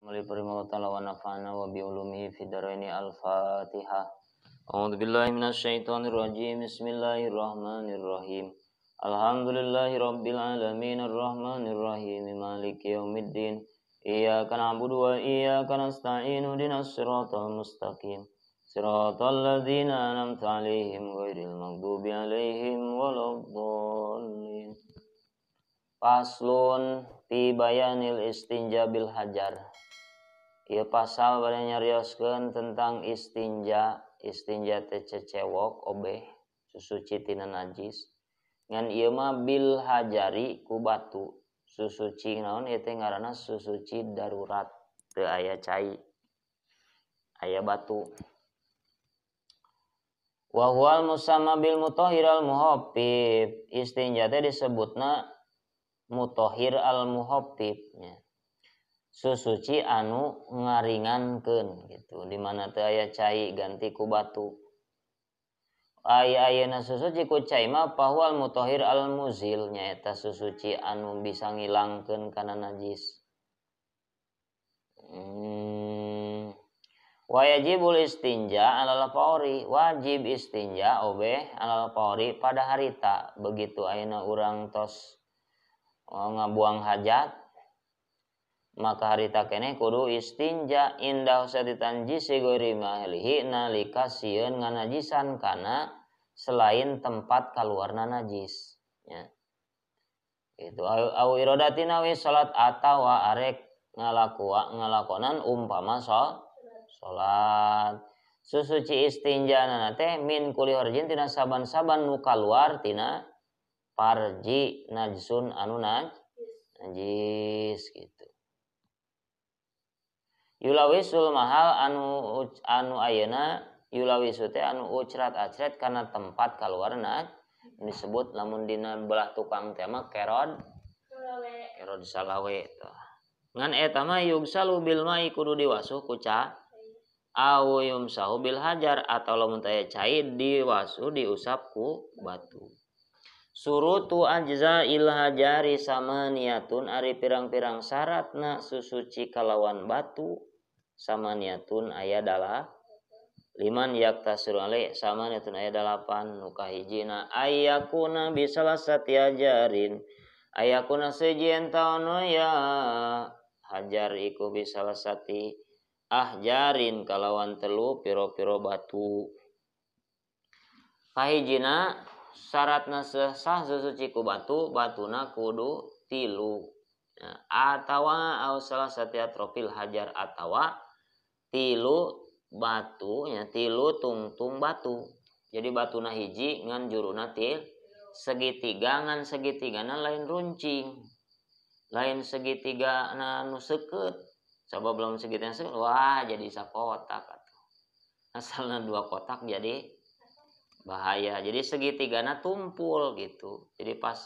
Ta'ala wa nafa'ana wa bi ulumihi fid dharaini al-Fatihah. A'udzu billahi minasyaitonir rajim. Bismillahirrahmanirrahim. Alhamdulillahi rabbil alamin arrahmanir rahim maliki yaumiddin. Iyyaka na'budu wa iyyaka nasta'in ihdinas siratal mustaqim. Siratal ladzina an'amta 'alaihim ghairil maghdubi alaihim waladdallin. Faslun fi bayanil istinja bil hajar. Ieu pasal bade nyarioskeun tentang istinja teh cecewok obeh susuci tina najis. Ngan ieu mah bil hajari ku batu. Susuci naon ieu teh ngaranna susuci darurat, teu aya cai. Aya batu. Wa huwal musamma bil mutahhir al muhaffif. Istinja teh disebutna mutahhir al muhaffif nya. Susuci anu ngaringankeun gitu, di mana teu aya cai ganti ku batu. Ayeuna susuci ku cai mah pahwal mutahhir al muzil nyaeta susuci anu bisa ngilangkeun kana najis. Wajibul istinja alal fauri, wajib istinja obeh alal fauri pada harita. Begitu ayeuna urang tos ngabuang hajat, maka harita keneh kudu istinja indah saditanjisi ghairi mahlihi nalika sieun nganajisan kana selain tempat kaluarna najis nya. Itu au iradatina wi salat atawa arek ngalakonan umpama salat. Susuci istinjana teh min kuli harjin tina saban-saban nu kaluar tina parji najsun anu najis gitu. Yulawisul mahal anu ayeuna yulawisu teh anu ucrat-acret kana tempat kaluarna disebut lamun dina belah tukang teh mah kerod salawe tah. Ngan eta mah yugsalu bil mai kudu diwasuh ku ca aw yumsahu bil hajar atau lamun teh cai diwasuh diusap ku batu. Surutu ajza'il hajari samaniyatun ari pirang-pirang syaratna susuci kalawan batu samaniyatun aya dalah liman yaktasiru alai samaniyatun aya dalapan nu kahijina ayakuna bisalasati ajarin ayakuna sejieun taono ya hajar iku bisalasati ahjarin kalawan telu piro-piro batu. Kahijina syaratna sah susuci ku batu batuna kudu tilu atawa au salah satu atrofil hajar atawa tilu batu nya tilu tungtung batu. Jadi batuna hiji ngan juruna segitiga ngan segitigana lain runcing lain segitiga anu seukeut coba belum segitiga seukeut wah jadi sakotak atuh asalna 2 kotak jadi bahaya. Jadi segitigana tumpul gitu. Jadi pas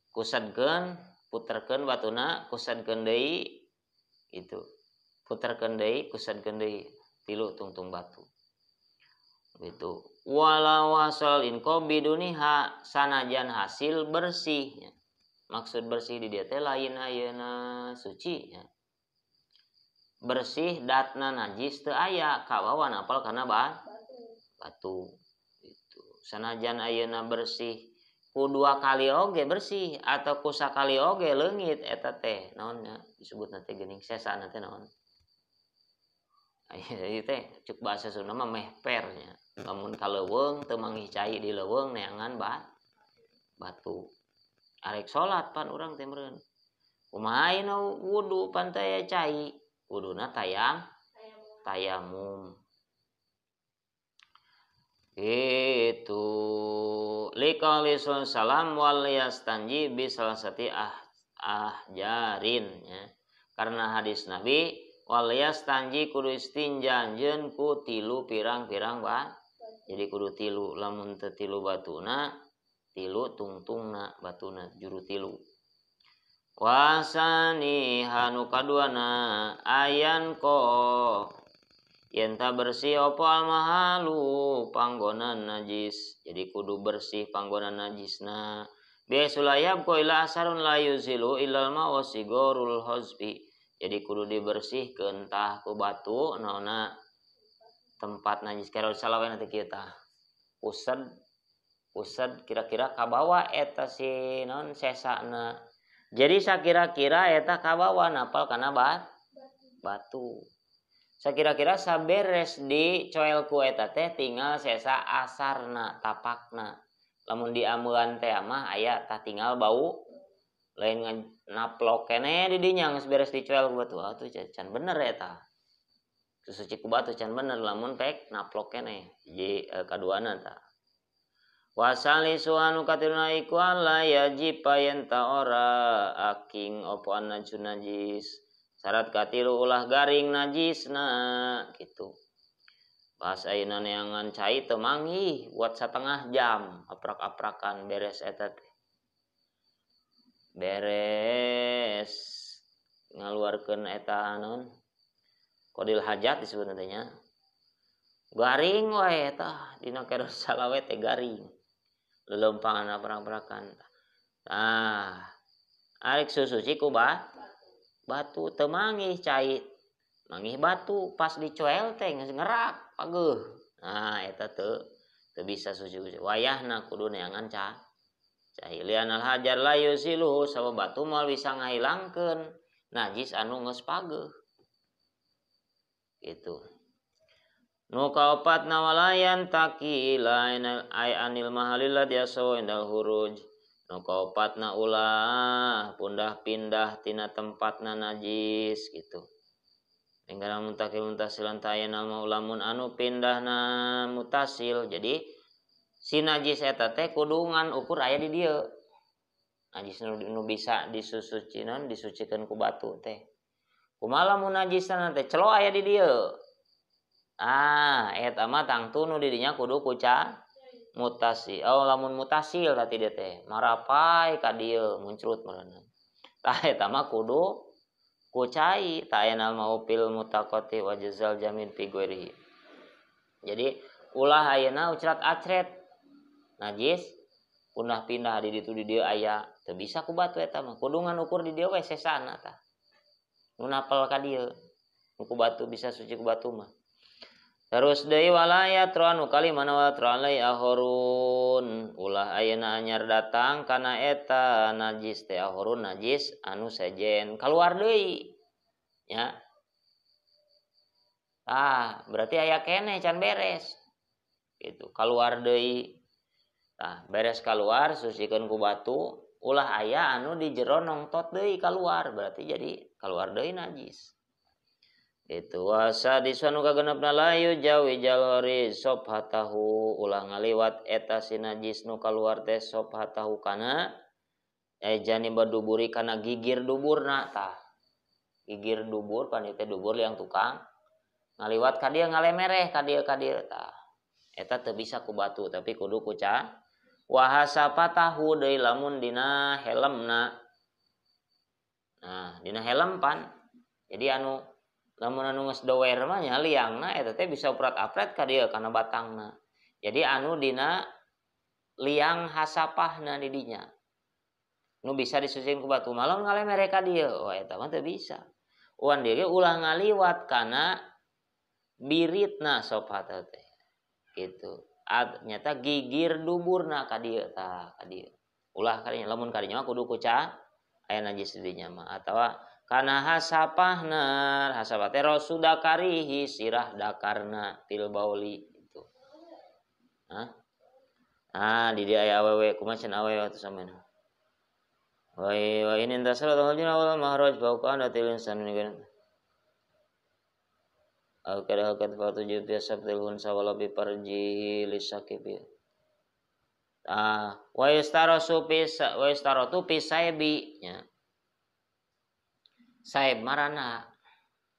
kusadkeun puterkeun batuna kusadkeun deui gitu. Puterkeun deui kusadkeun deui tilu tungtung batu. Gitu. Walau wasal inqo biduniha sanajan hasil bersih. Maksud bersih di dieu teh lain ayeuna suci nya. Bersih datna najis teu aya kawawan apal kana batu. Sanajan ayeuna bersih ku 2 kali oge bersih atau ku sakali oge leungit eta teh naonnya disebutna teh geuning sesana teh naon ieu teh cuk bahasa Sunda mah mehper nya lamun kaleuweung teu manggih cai di leuweung neangan batu arek salat pan urang teh meureun kumaha ayeuna wudu pan teh aya cai wuduna tayamum. Itu liqauli salam wal yastanji bi salasati ahjarin ya. Karena hadis Nabi wal yastanji kudu istinja anjeun ku tilu pirang-pirang jadi kudu tilu lamun teu tilu batuna tilu tungtungna batuna juru tilu. Wasani hanu kaduana ayan ko yenta bersih opo almahalu panggonan najis. Jadi kudu bersih panggonan najisna. Biasulayab ko ila asarun la yuzilu ilal mawasigorul hozbi. Jadi kudu dibersihkeun tah ku batu naonna tempat najis kerod salawe nanti kita used kira-kira kabawa eta si non sesana. Jadi sakira-kira eta kabawa napal kana batu. Sakira-kira saberes di coel ku eta teh tinggal sesa asarna tapakna. Lamun diamulan teh mah aya tah tinggal bau lain naplok kene di dinya geus beres dicoel ku batu. Atuh can bener eta. Suci ku batu can bener lamun pek naplok kene di kaduana tah. Wasali suanu katiruna iku alla yajib payenta ora aking opo najis najis. Syarat katilu ulah garing najisna gitu. Bahasa ayeuna neangan cai teu manggih buat 1/2 jam aprak-aprakan beres eta teh. Beres ngaluarkeun eta naon? Qadil hajat disebutna teh nya. Garing wae eta dina kerod salawe teh garing. Lelompangan aprak-aprakan. Nah, arek susuci ku batu teu manggih cai. Manggih batu pas dicoel teh geus ngerak pageuh. Nah, eta teu bisa suci. Wayahna kudu neangan cai. Lianal hajar la yusiluhu sabab batu moal bisa ngahilangkeun najis anu geus pageuh. Gitu. Nu kaopatna walayan takila ay anil mahalil ladzi yasaw indal huruj. Nu kaopatna ulah pundah pindah tina tempatna najis gitu. Enggana muntakil muntasilan tayana maulamun anu pindahna mutasil. Jadi si najis eta teh kudu ngan ukur aya di dieu. Najis nu bisa disusucinan disucikeun ku batu teh. Kumaha lamun najisna teh celo aya di dieu. Eta mah tangtu nu di dinya kudu kuca mutasi. Oh lamun mutasil tadi dia teh marapai ka dieu muncrut meureunna. Tah eta mah kudu kucai ta'ayana mau pil mutaqati wa jazal jamin fi ghairihi. Jadi ulah ayeuna ucrat acret najis punah pindah di ditu di dieu aya teu bisa ku batu eta mah kudu ngan ukur di dieu we sesana tah. Nu napel ka dieu ku batu bisa suci ku batu mah. Terus deui walaya troanu kali mana wa troalai ahorun ulah ayeuna anyar datang kana eta najis teh ahorun najis anu sejen kaluar deui nya. Berarti aya kene can beres gitu kaluar deui. Beres kaluar susikeun ku batu ulah aya anu di jero nongtot deui kaluar berarti jadi kaluar deui najis. Itu wasa disanu kagenepna layu jawi jalori sobhatahu ulah ngaliwat eta si najis nu kaluar teh sobhatahu kana jani baduburi kana gigir duburna tah. Gigir dubur panitia dubur yang tukang ngaliwat ka dieu ngalemereh ka dieu tah. Eta teu bisa ku batu tapi kudu kuca wahasapatahu deui lamun dina helmna. Nah, dina helm pan. Jadi lamun anu geus dower mah nya liangna eta teh bisa uprat-apret ka dieu kana batangna. Jadi anu dina liang hasapahna di dinya. Nu bisa disucikeun ku batu malon ngalemere ka dieu. Eta mah teu bisa. Uan dieu ulah ngaliwat kana biritna sobhata teh. Gitu. Nyata gigir duburna ka dieu tah ka dieu. Ulah kadinya lamun kadinya mah kudu kuca aya najis di dinya mah atawa kana hasapahna hasapate rosuda karihi sirah dakarna til bauli itu. Di dia aya awewe kumaha cenah awewe atuh sampeun. Wa in intasala tajina wal mahraj baukan atil insan nigan. Al kada hakat fatu jubya sabtil hunsa wala bi parji lisakibi. Wa yastaratu fi saibi nya. Saib marana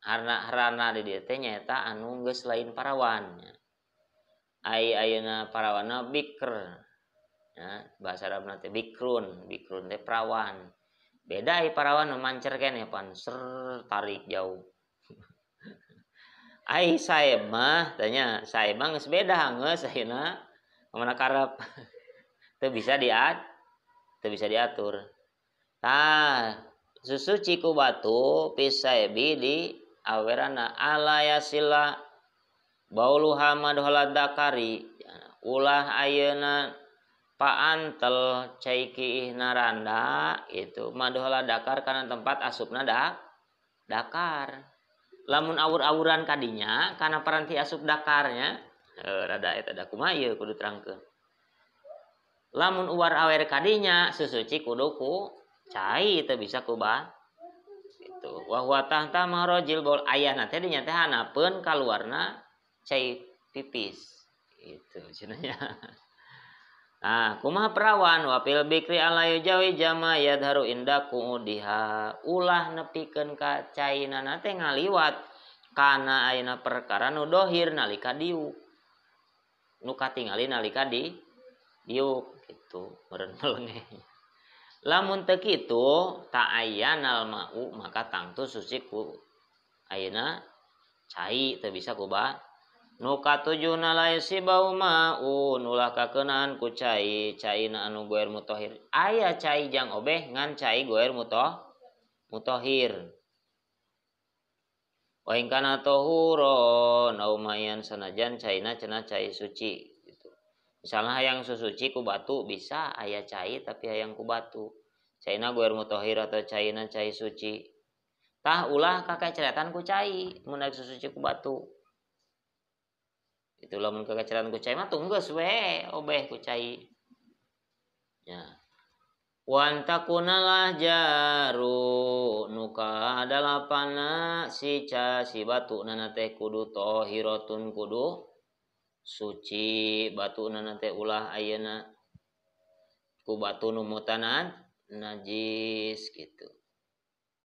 harana di dieu teh nyaeta anu geus lain parawan nya. Ayeuna parawanna bikr. Ya, bahasa Arabna teh bikrun teh perawan. Beda parawan nu mancer keneh pan tarik jauh. Saib mah tanya saib mah geus beda geus ayeuna mana karep. Teu bisa diatur. susuci ku batu pisaibi di awerana alayasila bauluha madhola dakari ulah ayeuna paantel caiki naranda itu madhola dakar karena tempat asupna dakar lamun awur-awuran kadinya karena peranti asup dakarnya rada eta da kumaha ieu kudu terangkeun lamun uar awer kadinya susuci kudu ku cai teu bisa kubah itu wa huwa tahta marojil baul ayahna teh dinya teh hanapeun kaluarna cai pipis itu cenanya. Nah, kumaha perawan wapil bikri alayu jawi jama yadharu indaku diha ulah nepikeun ka cainana teh ngaliwat kana ayeuna perkara nu dohir nalika diuk nu katingali nalika diuk gitu meureun melengeh lamun teu kitu ta'ayyanal ma'u maka tangtu suci ku ayeuna cai teu bisa kubah nu katujuna laisi bau ma'un ulah kakeunaan ku cai caina anu goer mutahhir aya cai jang obeh ngan cai goer mutahhir wa in kana tahuron au mayan sanajan caina cenah cai suci gitu. Misalnya hayang susuci ku batu bisa aya cai tapi hayang ku batu caina goer mutahhir atau caina cai suci tah ulah kakeceretan ku cai mun susuci ku batu itu lamun kekeceran ku cai mah tunggeus we obeh ku cai nya wan takunalah jaru nuka dalapana si batu nana teh kudu tahiratun kudu suci batu nana teh ulah ayeuna ku batu nu mutanan najis gitu